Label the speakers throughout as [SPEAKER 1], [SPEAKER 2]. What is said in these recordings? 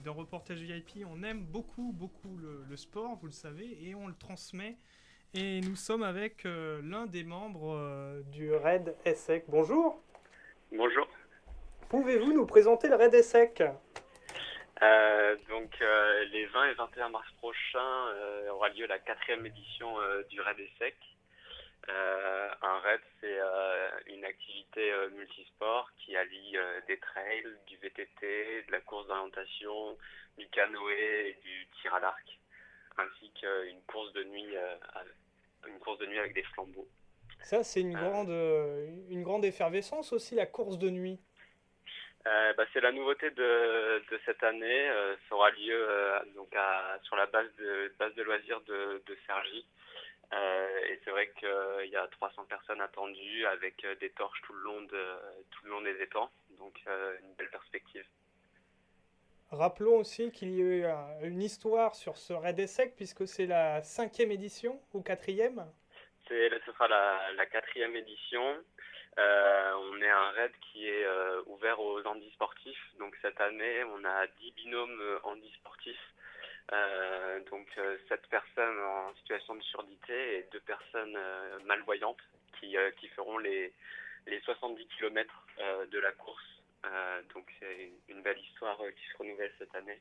[SPEAKER 1] Dans Reportage VIP, on aime beaucoup le sport, vous le savez, et on le transmet. Et nous sommes avec l'un des membres du Raid ESSEC. Bonjour.
[SPEAKER 2] Bonjour.
[SPEAKER 1] Pouvez-vous nous présenter le Raid ESSEC?
[SPEAKER 2] Les 20 et 21 mars prochains aura lieu la 4e édition du Raid ESSEC. Un raid, c'est une activité multisport qui allie des trails, du VTT, de la course d'orientation, du canoë et du tir à l'arc, ainsi qu'une course de nuit, avec des flambeaux.
[SPEAKER 1] Ça, c'est
[SPEAKER 2] Euh,
[SPEAKER 1] une grande effervescence aussi, la course de nuit.
[SPEAKER 2] c'est la nouveauté de cette année. Ça aura lieu sur la base de loisirs de Cergy. Et c'est vrai qu'il y a 300 personnes attendues avec des torches tout le long des étangs. Donc une belle perspective.
[SPEAKER 1] Rappelons aussi qu'il y a eu une histoire sur ce Raid ESSEC, puisque c'est la 5e édition ou 4e.
[SPEAKER 2] Ce sera la 4e édition. On est un raid qui est ouvert aux handisportifs. Donc cette année, on a 10 binômes handisportifs. 7 personnes en situation de surdité et 2 personnes malvoyantes qui feront les 70 km de la course. Donc c'est une belle histoire qui se renouvelle cette année.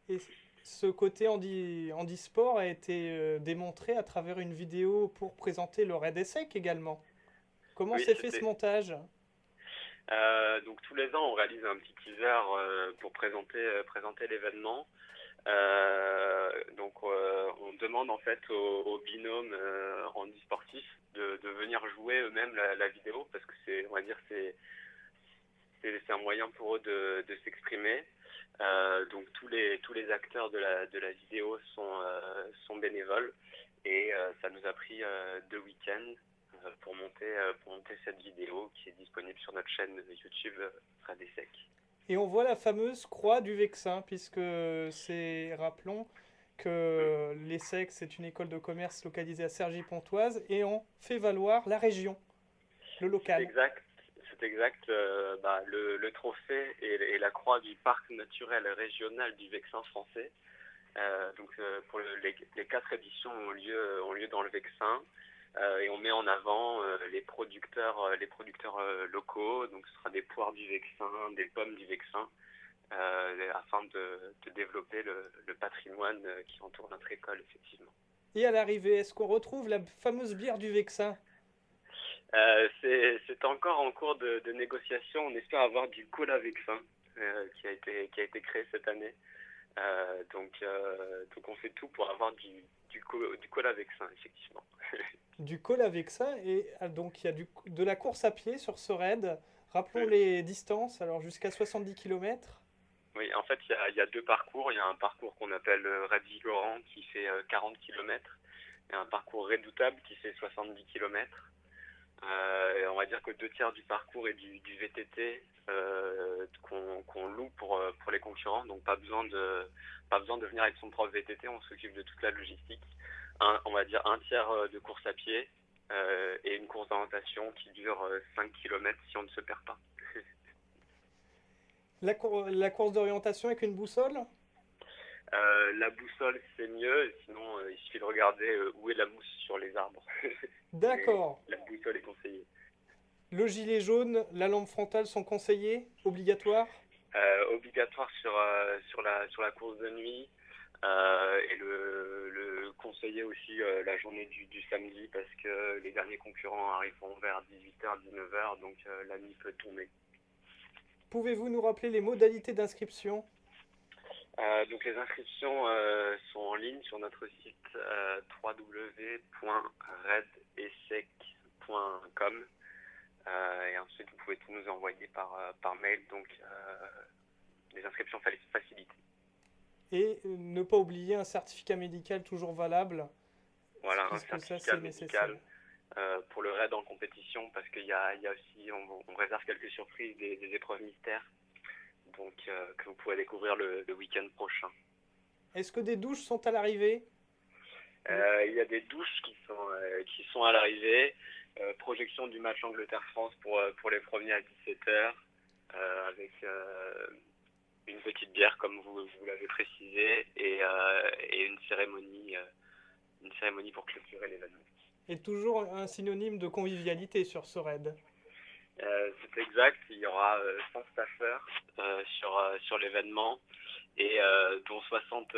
[SPEAKER 1] Et ce côté handisport a été démontré à travers une vidéo pour présenter le Raid ESSEC également. Comment
[SPEAKER 2] Oui,
[SPEAKER 1] s'est fait ce montage?
[SPEAKER 2] donc tous les ans on réalise un petit teaser pour présenter l'événement. On demande en fait aux binômes handisportifs de venir jouer eux-mêmes la vidéo parce que c'est un moyen pour eux de s'exprimer. Donc tous les acteurs de la vidéo sont bénévoles et ça nous a pris 2 week-ends pour monter cette vidéo qui est disponible sur notre chaîne YouTube Radesec.
[SPEAKER 1] Et on voit la fameuse croix du Vexin, puisque rappelons que l'ESSEC, c'est une école de commerce localisée à Cergy-Pontoise, et on fait valoir la région, le
[SPEAKER 2] C'est
[SPEAKER 1] local.
[SPEAKER 2] exact. C'est exact. Le trophée et la croix du parc naturel régional du Vexin français. Les 4 éditions ont lieu dans le Vexin. Et on met en avant les producteurs locaux. Donc ce sera des poires du Vexin, des pommes du Vexin, afin de développer le patrimoine qui entoure notre école, effectivement.
[SPEAKER 1] Et à l'arrivée, est-ce qu'on retrouve la fameuse bière du Vexin?
[SPEAKER 2] C'est encore en cours de négociation. On espère avoir du cola Vexin qui a été créé cette année. Donc on fait tout pour avoir du cola Vexin, effectivement.
[SPEAKER 1] Du cola Vexin, et donc il y a de la course à pied sur ce raid. Rappelons
[SPEAKER 2] Mm.
[SPEAKER 1] les distances, alors jusqu'à 70 km.
[SPEAKER 2] Oui, en fait, il y a 2 parcours. Il y a un parcours qu'on appelle Raid Vigorant qui fait 40 km et un parcours redoutable qui fait 70 km. Et on va dire que 2 tiers du parcours est du VTT qu'on loue pour les concurrents. Donc pas besoin de venir avec son propre VTT, on s'occupe de toute la logistique. On va dire un tiers de course à pied et une course d'orientation qui dure 5 km si on ne se perd pas.
[SPEAKER 1] La course d'orientation avec une boussole?
[SPEAKER 2] La boussole c'est mieux, sinon il suffit de regarder où est la mousse sur les arbres. Mais
[SPEAKER 1] D'accord.
[SPEAKER 2] la boussole est conseillée.
[SPEAKER 1] Le gilet jaune, la lampe frontale sont conseillés, obligatoires.
[SPEAKER 2] Obligatoire sur la course de nuit et le conseiller aussi la journée du samedi parce que les derniers concurrents arriveront vers 18h, 19h, donc la nuit peut tomber.
[SPEAKER 1] Pouvez-vous nous rappeler les modalités d'inscription?
[SPEAKER 2] Donc les inscriptions sont en ligne sur notre site www.redessec.com et ensuite vous pouvez tout nous envoyer par mail, donc les inscriptions facilitées.
[SPEAKER 1] Et ne pas oublier un certificat médical toujours valable,
[SPEAKER 2] Voilà, un
[SPEAKER 1] puisque ça
[SPEAKER 2] certificat
[SPEAKER 1] c'est nécessaire.
[SPEAKER 2] médical pour le raid en compétition parce il y a aussi, on réserve quelques surprises des épreuves mystères donc que vous pourrez découvrir le week-end prochain.
[SPEAKER 1] Est-ce que des douches sont à l'arrivée?
[SPEAKER 2] Il y a des douches qui sont à l'arrivée. Projection du match Angleterre-France pour les premiers à 17h avec une petite bière comme vous l'avez précisé et une cérémonie pour clôturer l'événement.
[SPEAKER 1] Et toujours un synonyme de convivialité sur ce raid.
[SPEAKER 2] C'est exact, il y aura 100 staffeurs sur l'événement et dont 60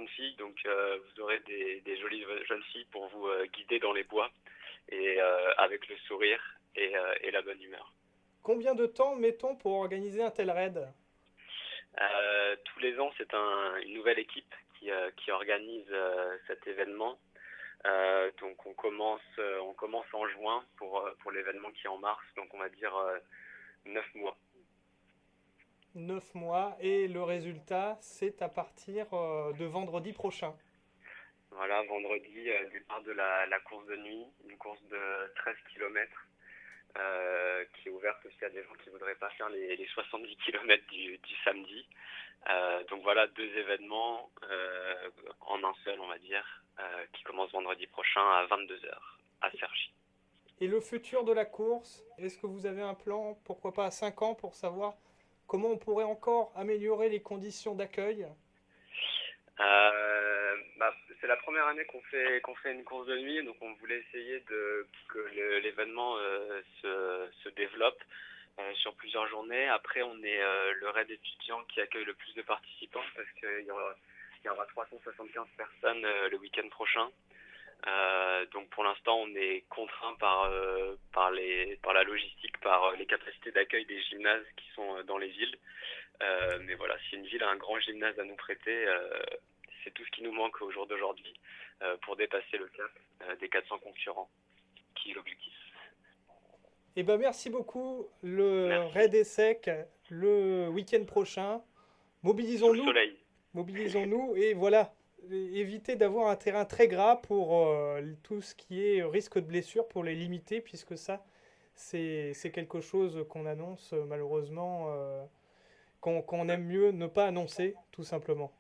[SPEAKER 2] filles, donc vous aurez des jolies jeunes filles pour vous guider dans les bois et avec le sourire et la bonne humeur.
[SPEAKER 1] Combien de temps mettons pour organiser un tel raid?
[SPEAKER 2] Tous les ans, c'est une nouvelle équipe qui organise cet événement. Donc on commence en juin pour l'événement qui est en mars, donc on va dire 9 mois.
[SPEAKER 1] 9 mois et le résultat, c'est à partir de vendredi prochain.
[SPEAKER 2] Voilà, vendredi, départ de la course de nuit, une course de 13 km qui est ouverte aussi à des gens qui ne voudraient pas faire les 70 km du samedi. Donc voilà, 2 événements en un seul, on va dire, qui commencent vendredi prochain à 22h à Cergy.
[SPEAKER 1] Et le futur de la course, est-ce que vous avez un plan, pourquoi pas à 5 ans, pour savoir comment on pourrait encore améliorer les conditions d'accueil?
[SPEAKER 2] C'est la première année qu'on fait une course de nuit, donc on voulait essayer que l'événement se développe sur plusieurs journées. Après, on est le raid étudiant qui accueille le plus de participants parce qu'il y aura 375 personnes le week-end prochain. Donc pour l'instant, on est contraint par la logistique, par les capacités d'accueil des gymnases qui sont dans les villes. Mais voilà, si une ville a un grand gymnase à nous prêter, c'est tout ce qui nous manque au jour d'aujourd'hui pour dépasser le cap des 400 concurrents, qui est l'objectif.
[SPEAKER 1] Eh ben merci beaucoup. Le
[SPEAKER 2] Merci.
[SPEAKER 1] raid est sec le week-end prochain.
[SPEAKER 2] Sous le
[SPEAKER 1] Mobilisons-nous,
[SPEAKER 2] soleil.
[SPEAKER 1] mobilisons-nous et voilà. Évitez d'avoir un terrain très gras pour tout ce qui est risque de blessure pour les limiter, puisque ça, c'est quelque chose qu'on annonce malheureusement, qu'on aime mieux ne pas annoncer, tout simplement.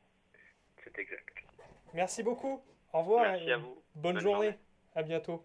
[SPEAKER 2] C'est exact.
[SPEAKER 1] Merci beaucoup. Au revoir
[SPEAKER 2] Merci
[SPEAKER 1] et
[SPEAKER 2] à vous.
[SPEAKER 1] bonne
[SPEAKER 2] Bonne
[SPEAKER 1] journée.
[SPEAKER 2] journée.
[SPEAKER 1] À bientôt.